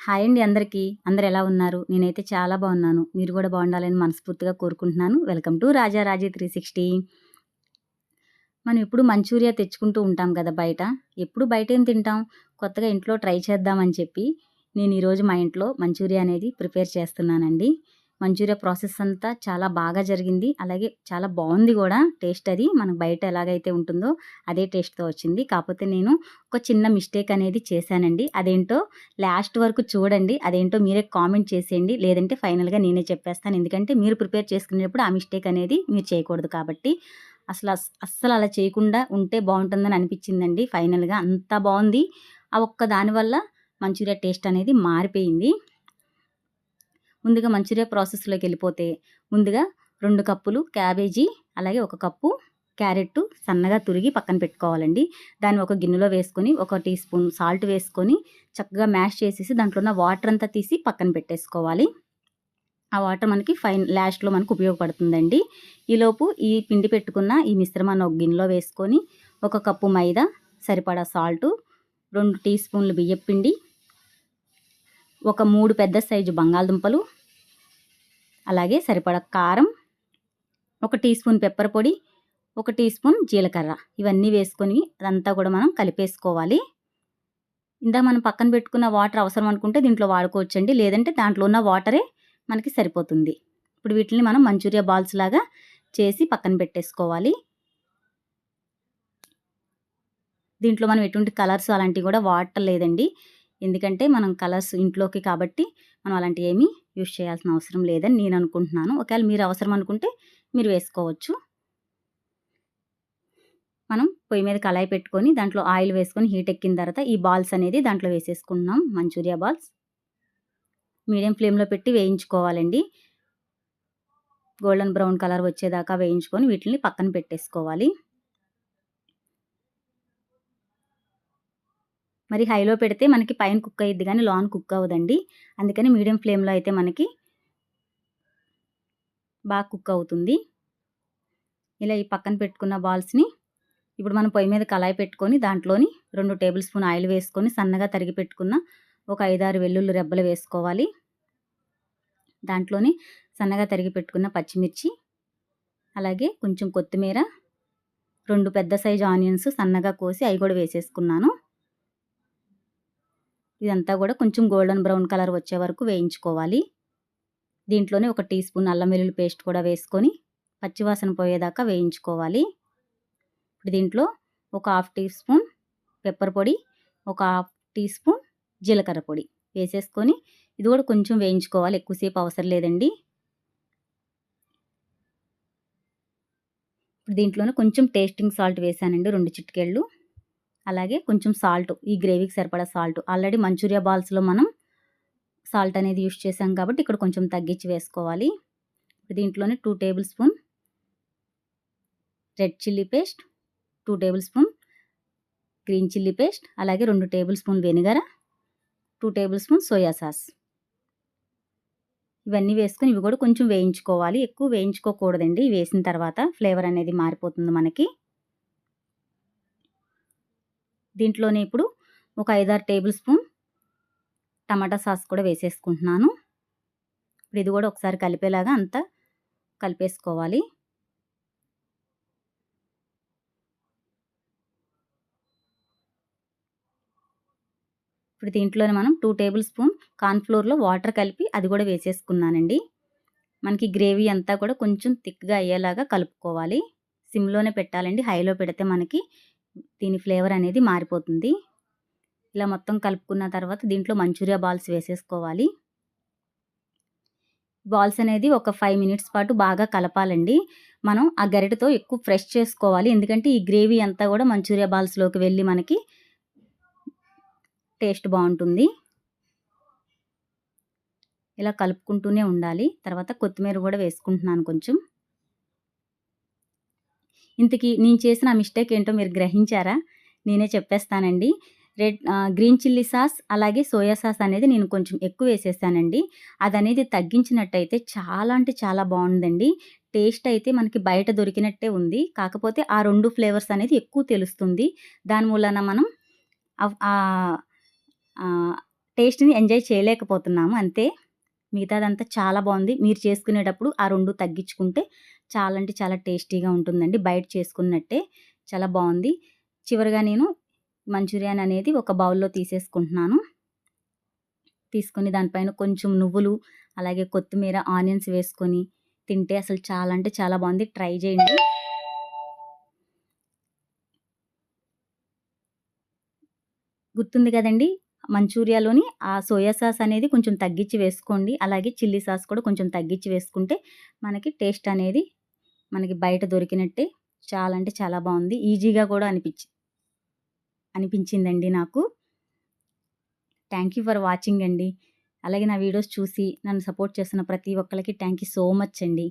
Hi అండి అందరికీ. అందరూ ఎలా ఉన్నారు? నేనైతే చాలా బాగున్నాను. మీరు కూడా బాగుండాలని మనస్ఫూర్తిగా కోరుకుంటున్నాను. వెల్కమ్ టు రాజా రాజీ 360. మనం ఎప్పుడు మంచూరియా తెచ్చుకుంటూ ఉంటాం కదా బయట. ఎప్పుడు బయటేం తింటాం? కొత్తగా ఇంట్లో ట్రై చేద్దామని చెప్పి నేను ఈరోజు మా ఇంట్లో మంచూరియా అనేది ప్రిపేర్ చేస్తున్నానండి. మంచూరియా ప్రాసెస్ అంతా చాలా బాగా జరిగింది. అలాగే చాలా బాగుంది కూడా టేస్ట్ అది. మనకు బయట ఎలాగైతే ఉంటుందో అదే టేస్ట్‌తో వచ్చింది. కాకపోతే నేను ఒక చిన్న మిస్టేక్ అనేది చేశానండి. అదేంటో లాస్ట్ వరకు చూడండి. అదేంటో మీరే కామెంట్ చేసేయండి. లేదంటే ఫైనల్‌గా నేనే చెప్పేస్తాను. ఎందుకంటే మీరు ప్రిపేర్ చేసుకునేటప్పుడు ఆ మిస్టేక్ అనేది మీరు చేయకూడదు కాబట్టి. అస్సలు అలా చేయకుండా ఉంటే బాగుంటుందని అనిపించిందండి ఫైనల్‌గా. అంత బాగుంది. ఆ ఒక్క దాని వల్ల మంచూరియా టేస్ట్ అనేది మారిపోయింది. ముందుగా మంచూరియా ప్రాసెస్‌లోకి వెళ్ళిపోతే ముందుగా 2 కప్పులు క్యాబేజీ, అలాగే 1 కప్పు క్యారెట్ సన్నగా తురిగి పక్కన పెట్టుకోవాలండి. దాన్ని ఒక గిన్నెలో వేసుకొని, ఒక టీ స్పూన్ సాల్ట్ వేసుకొని చక్కగా మ్యాష్ చేసేసి దాంట్లో ఉన్న వాటర్ అంతా తీసి పక్కన పెట్టేసుకోవాలి. ఆ వాటర్ మనకి లాస్ట్‌లో మనకు ఉపయోగపడుతుందండి. ఈలోపు ఈ పిండి పెట్టుకున్న ఈ మిశ్రమాన్ని ఒక గిన్నెలో వేసుకొని, 1 కప్పు మైదా, సరిపడా సాల్టు, 2 టీ స్పూన్లు బియ్యపిండి, ఒక 3 పెద్ద సైజు బంగాళదుంపలు, అలాగే సరిపడా కారం, 1 టీ స్పూన్ పెప్పర్ పొడి, 1 టీ స్పూన్ జీలకర్ర, ఇవన్నీ వేసుకొని అదంతా కూడా మనం కలిపేసుకోవాలి. ఇందాక మనం పక్కన పెట్టుకున్న వాటర్ అవసరం అనుకుంటే దీంట్లో వాడుకోవచ్చండి. లేదంటే దాంట్లో ఉన్న వాటరే మనకి సరిపోతుంది. ఇప్పుడు వీటిని మనం మంచూరియా బాల్స్ లాగా చేసి పక్కన పెట్టేసుకోవాలి. దీంట్లో మనం ఎటువంటి కలర్స్ అలాంటివి కూడా వాడట్లేదండి. ఎందుకంటే మనం కలర్స్ ఇంట్లోకి కాబట్టి మనం అలాంటివి ఏమీ యూజ్ చేయాల్సిన అవసరం లేదని నేను అనుకుంటున్నాను. ఒకవేళ మీరు అవసరం అనుకుంటే మీరు వేసుకోవచ్చు. మనం పొయ్యి మీద కళాయి పెట్టుకొని దాంట్లో ఆయిల్ వేసుకొని హీట్ ఎక్కిన తర్వాత ఈ బాల్స్ అనేది దాంట్లో వేసేసుకుంటున్నాం. మంచూరియా బాల్స్ మీడియం ఫ్లేమ్‌లో పెట్టి వేయించుకోవాలండి. గోల్డెన్ బ్రౌన్ కలర్ వచ్చేదాకా వేయించుకొని వీటిని పక్కన పెట్టేసుకోవాలి. మరి హైలో పెడితే మనకి పైన కుక్ అయ్యిద్ది కానీ లోన కుక్ అవ్వదండి. అందుకని మీడియం ఫ్లేమ్‌లో అయితే మనకి బాగా కుక్ అవుతుంది. ఇలా ఈ పక్కన పెట్టుకున్న బాల్స్‌ని ఇప్పుడు మనం పొయ్యి మీద కళాయి పెట్టుకొని దాంట్లోని 2 టేబుల్ స్పూన్ ఆయిల్ వేసుకొని సన్నగా తరిగి పెట్టుకున్న ఒక 5, 6 వెల్లుల్లి రెబ్బలు వేసుకోవాలి. దాంట్లోని సన్నగా తరిగి పెట్టుకున్న పచ్చిమిర్చి, అలాగే కొంచెం కొత్తిమీర, 2 పెద్ద సైజు ఆనియన్స్ సన్నగా కోసి అవి కూడా వేసేసుకున్నాను. ఇదంతా కూడా కొంచెం గోల్డెన్ బ్రౌన్ కలర్ వచ్చే వరకు వేయించుకోవాలి. దీంట్లోనే 1 టీ స్పూన్ అల్లం వెల్లుల్లి పేస్ట్ కూడా వేసుకొని పచ్చివాసన పోయేదాకా వేయించుకోవాలి. ఇప్పుడు దీంట్లో ఒక హాఫ్ టీ స్పూన్ పెప్పర్ పొడి, ఒక హాఫ్ టీ స్పూన్ జీలకర్ర పొడి వేసేసుకొని ఇది కూడా కొంచెం వేయించుకోవాలి. ఎక్కువసేపు అవసరం లేదండి. ఇప్పుడు దీంట్లోనే కొంచెం టేస్టింగ్ సాల్ట్ వేసానండి, 2 చిటికెళ్ళు. అలాగే కొంచెం సాల్ట్, ఈ గ్రేవీకి సరిపడా సాల్ట్. ఆల్రెడీ మంచూరియా బాల్స్‌లో మనం సాల్ట్ అనేది యూజ్ చేసాం కాబట్టి ఇక్కడ కొంచెం తగ్గించి వేసుకోవాలి. దీంట్లోనే 2 tablespoon red chilli paste, 2 tablespoon green chilli paste, అలాగే 2 tablespoon vinegar, 2 tablespoon soya sauce. ఇవన్నీ వేసుకొని ఇవి కూడా కొంచెం వేయించుకోవాలి. ఎక్కువ వేయించుకోకూడదండి. వేసిన తర్వాత ఫ్లేవర్ అనేది మారిపోతుంది మనకి. దీంట్లోనే ఇప్పుడు ఒక 5, 6 టేబుల్ స్పూన్ టమాటా సాస్ కూడా వేసేసుకుంటున్నాను. ఇప్పుడు ఇది కూడా ఒకసారి కలిపేలాగా అంతా కలిపేసుకోవాలి. ఇప్పుడు దీంట్లోనే మనం 2 టేబుల్ స్పూన్ కార్న్ ఫ్లోర్‌లో వాటర్ కలిపి అది కూడా వేసేసుకున్నానండి. మనకి గ్రేవీ అంతా కూడా కొంచెం థిక్‌గా అయ్యేలాగా కలుపుకోవాలి. సిమ్‌లోనే పెట్టాలండి. హైలో పెడితే మనకి దీని ఫ్లేవర్ అనేది మారిపోతుంది. ఇలా మొత్తం కలుపుకున్న తర్వాత దీంట్లో మంచూరియా బాల్స్ వేసేసుకోవాలి. బాల్స్ అనేది ఒక 5 మినిట్స్ పాటు బాగా కలపాలండి. మనం ఆ గరిటెతో ఎక్కువ ప్రెస్ చేసుకోవాలి. ఎందుకంటే ఈ గ్రేవీ అంతా కూడా మంచూరియా బాల్స్‌లోకి వెళ్ళి మనకి టేస్ట్ బాగుంటుంది. ఇలా కలుపుకుంటూనే ఉండాలి. తర్వాత కొత్తిమీర కూడా వేసుకుంటున్నాను కొంచెం. ఇంతకీ నేను చేసిన మిస్టేక్ ఏంటో మీరు గ్రహించారా? నేనే చెప్పేస్తానండి. గ్రీన్ చిల్లీ సాస్ అలాగే సోయా సాస్ అనేది నేను కొంచెం ఎక్కువ వేసేసానండి. అదనేది తగ్గించినట్టయితే చాలా అంటే చాలా బాగుందండి. టేస్ట్ అయితే మనకి బయట దొరికినట్టే ఉంది. కాకపోతే ఆ 2 ఫ్లేవర్స్ అనేది ఎక్కువ తెలుస్తుంది. దాని మూలాన మనం ఆహ్, ఆహ్, టేస్ట్‌ని ఎంజాయ్ చేయలేకపోతున్నాము అంతే. మిగతాదంతా చాలా బావుంది. మీరు చేసుకునేటప్పుడు ఆ 2 తగ్గించుకుంటే చాలా అంటే చాలా టేస్టీగా ఉంటుందండి. బయట చేసుకున్నట్టే చాలా బావుంది. చివరగా నేను మంచూరియాన్ అనేది ఒక బౌల్‌లో తీసేసుకుంటున్నాను. తీసుకొని దానిపైన కొంచెం నువ్వులు, అలాగే కొత్తిమీర, ఆనియన్స్ వేసుకొని తింటే అసలు చాలా అంటే చాలా బావుంది. ట్రై చేయండి. గుర్తుంది కదండీ! మంచూరియాలోని ఆ సోయా సాస్ అనేది కొంచెం తగ్గించి వేసుకోండి. అలాగే చిల్లీ సాస్ కూడా కొంచెం తగ్గించి వేసుకుంటే మనకి టేస్ట్ అనేది మనకి బయట దొరికినట్టే చాలా అంటే చాలా బావుంది. ఈజీగా కూడా అనిపించిందండి నాకు. థ్యాంక్ యూ ఫర్ వాచింగ్ అండి. అలాగే నా వీడియోస్ చూసి నన్ను సపోర్ట్ చేస్తున్న ప్రతి ఒక్కళ్ళకి థ్యాంక్ యూ సో మచ్ అండి.